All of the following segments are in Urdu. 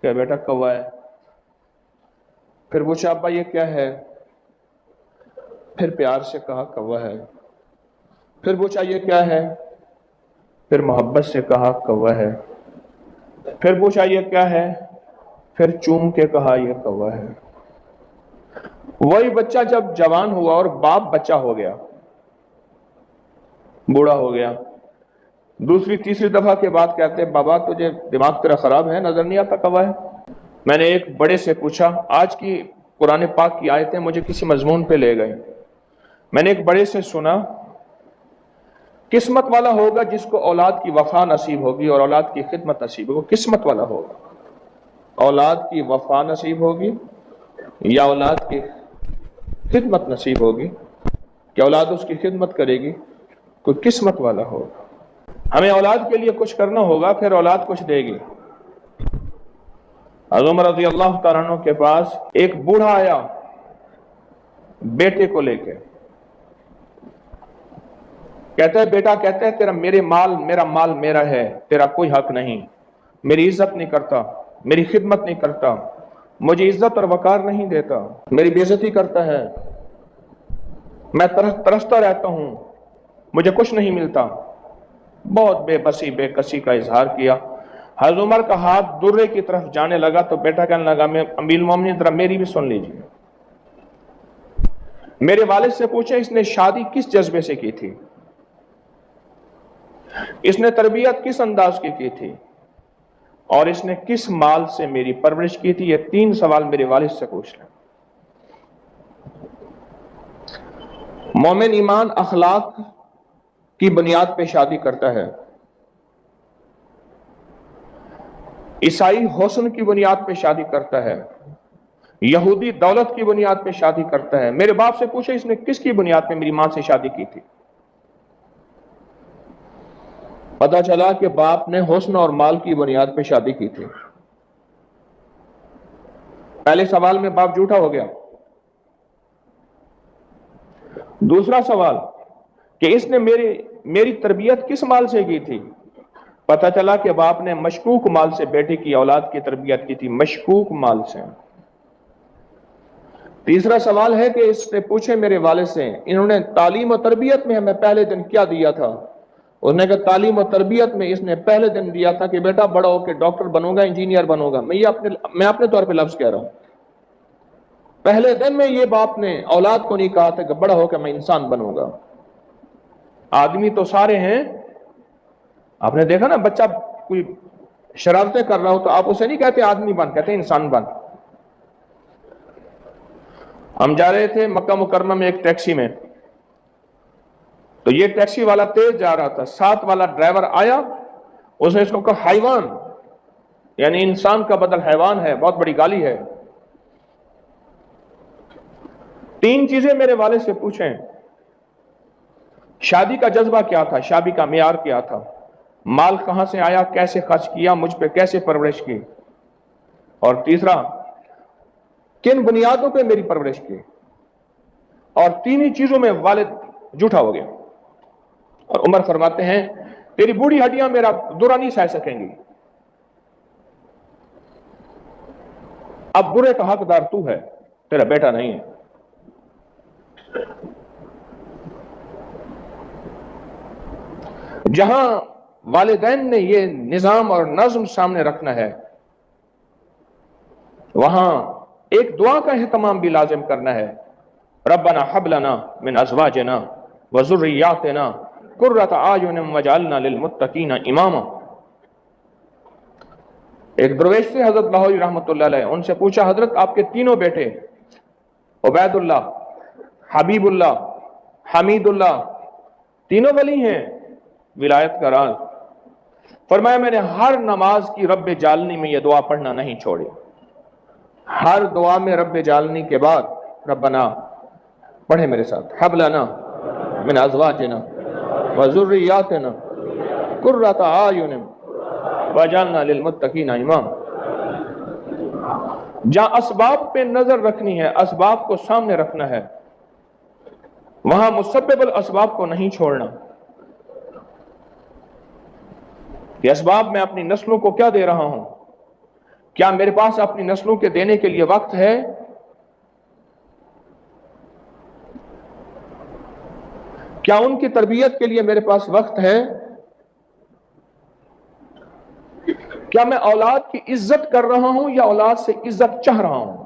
کہ بیٹا کوا ہے. پھر پوچھا ابا یہ کیا ہے؟ پھر پیار سے کہا کوا ہے. پھر پوچھا یہ کیا ہے؟ پھر محبت سے کہا کوا ہے. پھر پوچھا یہ کیا ہے؟ پھر چوم کے کہا یہ کوا ہے. وہی بچہ جب جوان ہوا اور باپ بچہ ہو گیا، بوڑھا ہو گیا، دوسری تیسری دفعہ کے بعد کہتے ہیں بابا تجھے دماغ تیرا خراب ہے، نظر نہیں آتا کوا ہے؟ میں نے ایک بڑے سے پوچھا، آج کی قرآن پاک کی آیتیں مجھے کسی مضمون پہ لے گئے. میں نے ایک بڑے سے سنا، قسمت والا ہوگا جس کو اولاد کی وفا نصیب ہوگی اور اولاد کی خدمت نصیب ہوگی. قسمت والا ہوگا، اولاد کی وفا نصیب ہوگی یا اولاد کی خدمت نصیب ہوگی کہ اولاد اس کی خدمت کرے گی. کوئی قسمت والا ہوگا. ہمیں اولاد کے لیے کچھ کرنا ہوگا، پھر اولاد کچھ دے گی. حضرت عمر رضی اللہ تعالیٰ عنہ کے پاس ایک بوڑھا آیا بیٹے کو لے کے، کہتا ہے بیٹا، کہتا ہے تیرا میرا مال میرا ہے، تیرا کوئی حق نہیں، میری عزت نہیں کرتا، میری خدمت نہیں کرتا، مجھے عزت اور وقار نہیں دیتا، میری بے عزتی کرتا ہے، میں ترستا رہتا ہوں، مجھے کچھ نہیں ملتا. بہت بے بسی بے کسی کا اظہار کیا. حضرت عمر کا ہاتھ درے کی طرف جانے لگا تو بیٹا کہنے لگا میں امیر المومنین ذرا میری بھی سن لیجیے. میرے والد سے پوچھے اس نے شادی کس جذبے سے کی تھی، اس نے تربیت کس انداز کی تھی، اور اس نے کس مال سے میری پرورش کی تھی. یہ 3 سوال میرے والد سے پوچھ لیں. مومن ایمان اخلاق کی بنیاد پہ شادی کرتا ہے، عیسائی حسن کی بنیاد پہ شادی کرتا ہے، یہودی دولت کی بنیاد پہ شادی کرتا ہے. میرے باپ سے پوچھے اس نے کس کی بنیاد پہ میری ماں سے شادی کی تھی. پتا چلا کہ باپ نے حسن اور مال کی بنیاد پہ شادی کی تھی. پہلے سوال میں باپ جھوٹا ہو گیا. دوسرا سوال کہ اس نے میری تربیت کس مال سے کی تھی. پتا چلا کہ باپ نے مشکوک مال سے بیٹے کی اولاد کی تربیت کی تھی، مشکوک مال سے. تیسرا سوال ہے کہ اس نے پوچھے میرے والد سے انہوں نے تعلیم و تربیت میں ہمیں پہلے دن کیا دیا تھا. انہوں نے کہا تعلیم و تربیت میں اس نے پہلے دن دیا تھا کہ بیٹا بڑا ہو کے ڈاکٹر بنو گا، انجینئر بنو گا. میں اپنے طور پہ لفظ کہہ رہا ہوں. پہلے دن میں یہ باپ نے اولاد کو نہیں کہا تھا کہ بڑا ہو کے میں انسان بنوں گا. آدمی تو سارے ہیں. آپ نے دیکھا نا بچہ کوئی شرارتیں کر رہا ہو تو آپ اسے نہیں کہتے آدمی بن، کہتے انسان بن. ہم جا رہے تھے مکہ مکرمہ میں ایک ٹیکسی میں، تو یہ ٹیکسی والا تیز جا رہا تھا، ساتھ والا ڈرائیور آیا، اس نے اس کو کہا حیوان، یعنی انسان کا بدل حیوان ہے، بہت بڑی گالی ہے. 3 چیزیں میرے والد سے پوچھیں. شادی کا جذبہ کیا تھا، شادی کا معیار کیا تھا، مال کہاں سے آیا، کیسے خرچ کیا، مجھ پہ کیسے پرورش کی، اور تیسرا کن بنیادوں پہ میری پرورش کی. اور 3 ہی چیزوں میں والد جھوٹا ہو گیا. اور عمر فرماتے ہیں تیری بوڑھی ہڈیاں میرا درا نہیں سہ سکیں گی. اب برے کا حقدار تو ہے، تیرا بیٹا نہیں ہے. جہاں والدین نے یہ نظام اور نظم سامنے رکھنا ہے، وہاں ایک دعا کا اہتمام بھی لازم کرنا ہے. ربنا حب لنا من ازواجنا وذریاتنا قرۃ اعین واجعلنا للمتقین اماما. ایک درویش سے حضرت لاہوری رحمۃ اللہ علیہ، ان سے پوچھا حضرت آپ کے تینوں بیٹے عبید اللہ، حبیب اللہ، حمید اللہ، تینوں ولی ہیں، ولایت کا راز. فرمایا میں نے ہر نماز کی رب جعلنی میں یہ دعا پڑھنا نہیں چھوڑی. ہر دعا میں رب جعلنی کے بعد ربنا پڑھے میرے ساتھ حب لنا من ازواجنا وذریاتنا قرۃ اعین واجعلنا للمتقین اماما. جہاں اسباب پہ نظر رکھنی ہے، اسباب کو سامنے رکھنا ہے، وہاں مسبب الاسباب کو نہیں چھوڑنا. کہ اسباب میں اپنی نسلوں کو کیا دے رہا ہوں، کیا میرے پاس اپنی نسلوں کے دینے کے لیے وقت ہے؟ کیا ان کی تربیت کے لیے میرے پاس وقت ہے؟ کیا میں اولاد کی عزت کر رہا ہوں یا اولاد سے عزت چاہ رہا ہوں؟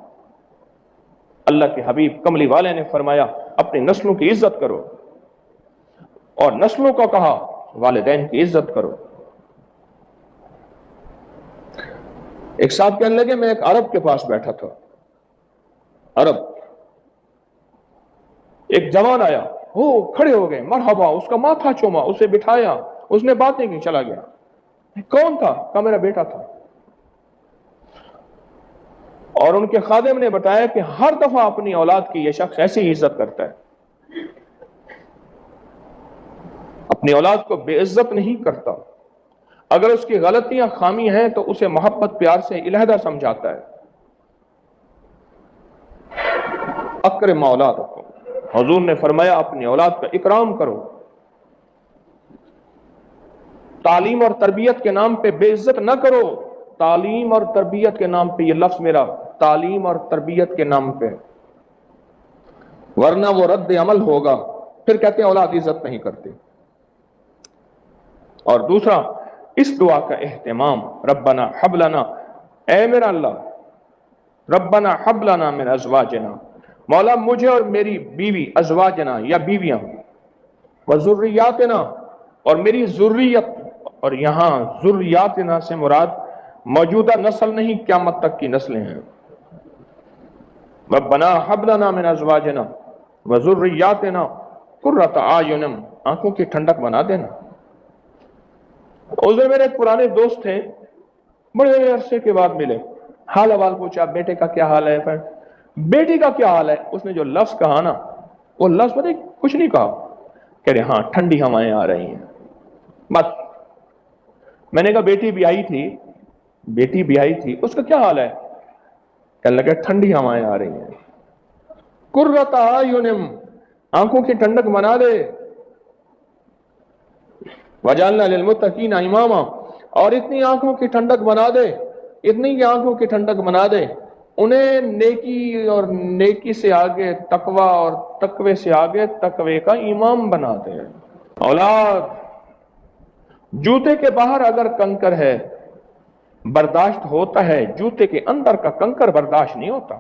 اللہ کے حبیب کملی والے نے فرمایا اپنی نسلوں کی عزت کرو، اور نسلوں کو کہا والدین کی عزت کرو۔ ایک صاحب کہنے لگے میں ایک عرب کے پاس بیٹھا تھا، عرب، ایک جوان آیا، وہ کھڑے ہو گئے، مرحبا، اس کا ماتھا چوما، اسے بٹھایا، اس نے باتیں کی، چلا گیا۔ کون تھا؟ کہا میرا بیٹا تھا۔ اور ان کے خادم نے بتایا کہ ہر دفعہ اپنی اولاد کی یہ شخص ایسی ہی عزت کرتا ہے، اپنی اولاد کو بے عزت نہیں کرتا، اگر اس کی غلطیاں خامی ہیں تو اسے محبت پیار سے علیحدہ سمجھاتا ہے۔ اکرم اولادکم، حضور نے فرمایا اپنی اولاد کا اکرام کرو، تعلیم اور تربیت کے نام پہ بے عزت نہ کرو۔ تعلیم اور تربیت کے نام پہ، یہ لفظ میرا، تعلیم اور تربیت کے نام پہ، ورنہ وہ رد عمل ہوگا، پھر کہتے ہیں اولاد عزت نہیں کرتی۔ اور دوسرا، اس دعا کا اہتمام، ربنا حب لنا، اے میرا اللہ، ربنا حب لنا من ازواجنا، مولا مجھے اور میری بیوی، ازواجنا یا بیویاں، وذریاتنا، اور میری ذریت، اور یہاں ذریاتنا سے مراد موجودہ نسل نہیں، قیامت تک کی نسلیں ہیں۔ ربنا حب لنا من ازواجنا وذریاتنا قرۃ اعین، آنکھوں کی ٹھنڈک بنا دینا۔ اس دن میرے ایک پرانے دوست تھے، بڑے عرصے کے بعد ملے، حال احوال پوچھا، بیٹے کا کیا حال ہے، بیٹی کا کیا حال ہے؟ اس نے جو لفظ کہا نا، وہ لفظ پتہ کچھ نہیں کہا، کہہ رہے ہاں ٹھنڈی ہوائیں آ رہی ہیں، بس۔ میں نے کہا بیٹی بھی آئی تھی، بیٹی بھی آئی تھی، اس کا کیا حال ہے؟ کہنے لگا ٹھنڈی ہوائیں آ رہی ہیں۔ قرۃ اعین، آنکھوں کی ٹھنڈک بنا دے، وجعلنا للمتقین اماما، اور اتنی آنکھوں کی ٹھنڈک بنا دے، اتنی کی آنکھوں کی ٹھنڈک بنا دے، انہیں نیکی اور نیکی سے آگے تقوی، اور تقوی سے آگے تقوی کا امام بنا دے۔ اولاد، جوتے کے باہر اگر کنکر ہے برداشت ہوتا ہے، جوتے کے اندر کا کنکر برداشت نہیں ہوتا۔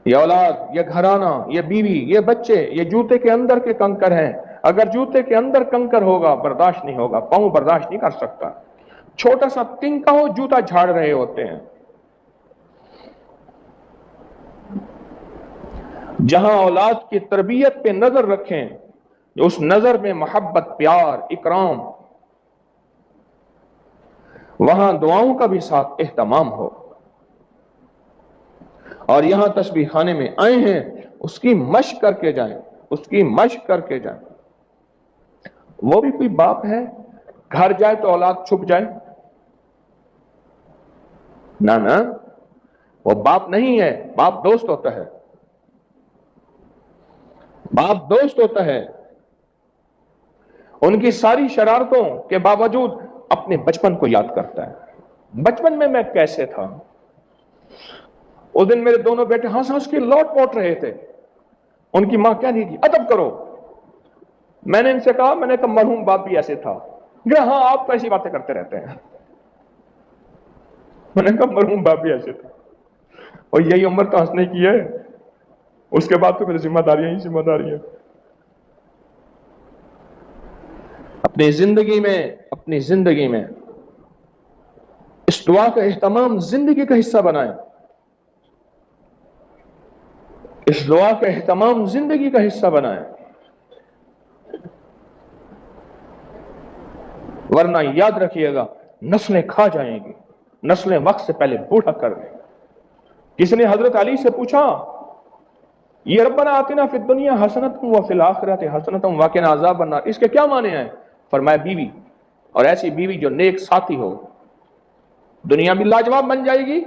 یہ اولاد، یہ گھرانہ، یہ بیوی، یہ بچے، یہ جوتے کے اندر کے کنکر ہیں، اگر جوتے کے اندر کنکر ہوگا برداشت نہیں ہوگا، پاؤں برداشت نہیں کر سکتا۔ چھوٹا سا تنکا ہو، جوتا جھاڑ رہے ہوتے ہیں۔ جہاں اولاد کی تربیت پہ نظر رکھیں، اس نظر میں محبت، پیار، اکرام، وہاں دعاؤں کا بھی ساتھ اہتمام ہو۔ اور یہاں تسبیح خانے میں آئے ہیں، اس کی مشق کر کے جائیں، اس کی مشق کر کے جائیں۔ وہ بھی کوئی باپ ہے گھر جائے تو اولاد چھپ جائے؟ نہ، وہ باپ نہیں ہے، باپ دوست ہوتا ہے، باپ دوست ہوتا ہے۔ ان کی ساری شرارتوں کے باوجود اپنے بچپن کو یاد کرتا ہے، بچپن میں کیسے تھا۔ اس دن میرے دونوں بیٹے ہنس ہنس کے لوٹ پوٹ رہے تھے، ان کی ماں کہہ رہی تھی ادب کرو۔ میں نے ان سے کہا، میں نے کہا مرحوم باپ بھی ایسے تھا۔ ہاں آپ تو ایسی باتیں کرتے رہتے ہیں۔ میں نے کہا مرحوم باپ بھی ایسے تھا، اور یہی عمر تو ہنسنے کی ہے، اس کے بعد تو میری ذمہ داریاں ہی ذمہ داریاں۔ اپنی زندگی میں اس دعا کا اہتمام زندگی کا حصہ بنائیں، اس دعا کا اہتمام زندگی کا حصہ بنائیں، ورنہ یاد رکھیے گا نسلیں کھا جائیں گی، نسلیں وقت سے پہلے بوڑھا کر دیں۔ کسی نے حضرت علی سے پوچھا، یہ ربنا آتنا فی الدنیا حسنۃ وفی الآخرۃ حسنۃ وقنا عذاب النار، اس کے کیا معنی ہیں؟ فرمایا بیوی، اور ایسی بیوی جو نیک ساتھی ہو، دنیا بھی لاجواب بن جائے گی،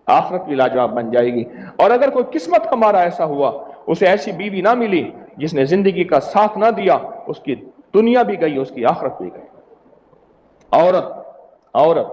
آخرت بھی لاجواب بن جائے گی۔ اور اگر کوئی قسمت ہمارا ایسا ہوا، اسے ایسی بیوی نہ ملی جس نے زندگی کا ساتھ نہ دیا، اس کی دنیا بھی گئی، اس کی آخرت بھی گئی۔ عورت